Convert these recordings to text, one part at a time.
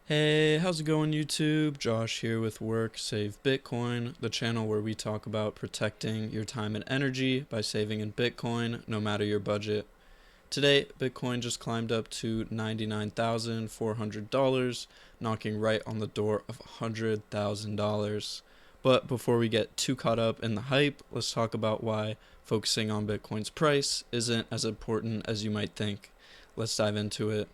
Hey, how's it going, YouTube? Josh here with Work Save Bitcoin, the channel where we talk about protecting your time and energy by saving in Bitcoin, no matter your budget. Today, Bitcoin just climbed up to $99,400, knocking right on the door of $100,000. But before we get too caught up in the hype, let's talk about why focusing on Bitcoin's price isn't as important as you might think. Let's dive into it.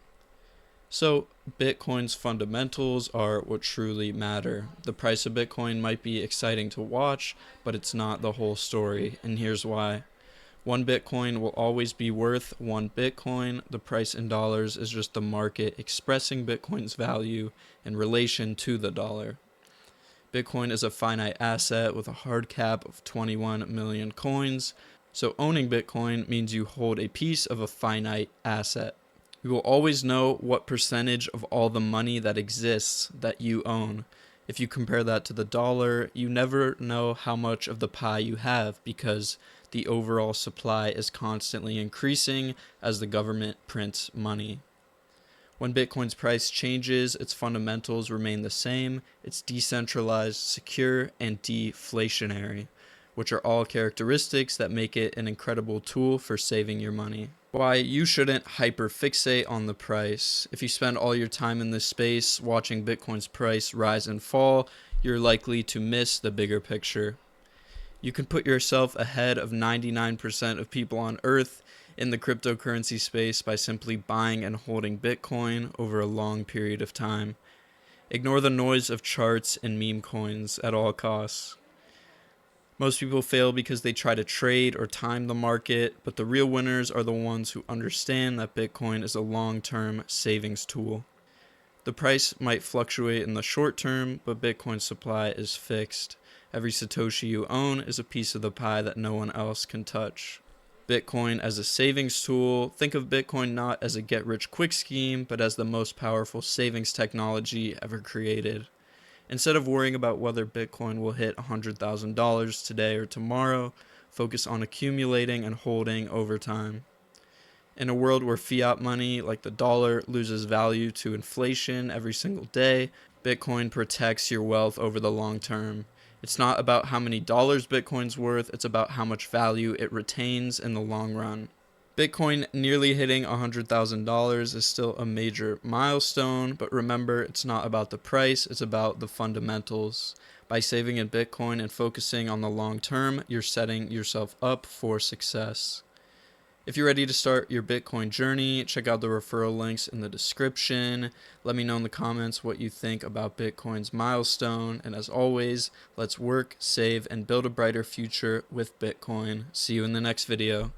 So, Bitcoin's fundamentals are what truly matter. The price of Bitcoin might be exciting to watch, but it's not the whole story, and here's why. One Bitcoin will always be worth one Bitcoin. The price in dollars is just the market expressing Bitcoin's value in relation to the dollar. Bitcoin is a finite asset with a hard cap of 21 million coins, so owning Bitcoin means you hold a piece of a finite asset. You will always know what percentage of all the money that exists that you own. If you compare that to the dollar, you never know how much of the pie you have because the overall supply is constantly increasing as the government prints money. When Bitcoin's price changes, its fundamentals remain the same. It's decentralized, secure, and deflationary, which are all characteristics that make it an incredible tool for saving your money. Why you shouldn't hyperfixate on the price. If you spend all your time in this space watching Bitcoin's price rise and fall, you're likely to miss the bigger picture. You can put yourself ahead of 99% of people on Earth in the cryptocurrency space by simply buying and holding Bitcoin over a long period of time. Ignore the noise of charts and meme coins at all costs. Most people fail because they try to trade or time the market, but the real winners are the ones who understand that Bitcoin is a long-term savings tool. The price might fluctuate in the short term, but Bitcoin's supply is fixed. Every Satoshi you own is a piece of the pie that no one else can touch. Bitcoin as a savings tool. Think of Bitcoin not as a get-rich-quick scheme, but as the most powerful savings technology ever created. Instead of worrying about whether Bitcoin will hit $100,000 today or tomorrow, focus on accumulating and holding over time. In a world where fiat money, like the dollar, loses value to inflation every single day, Bitcoin protects your wealth over the long term. It's not about how many dollars Bitcoin's worth, it's about how much value it retains in the long run. Bitcoin nearly hitting $100,000 is still a major milestone, but remember, it's not about the price, it's about the fundamentals. By saving in Bitcoin and focusing on the long term, you're setting yourself up for success. If you're ready to start your Bitcoin journey, check out the referral links in the description. Let me know in the comments what you think about Bitcoin's milestone. And as always, let's work, save, and build a brighter future with Bitcoin. See you in the next video.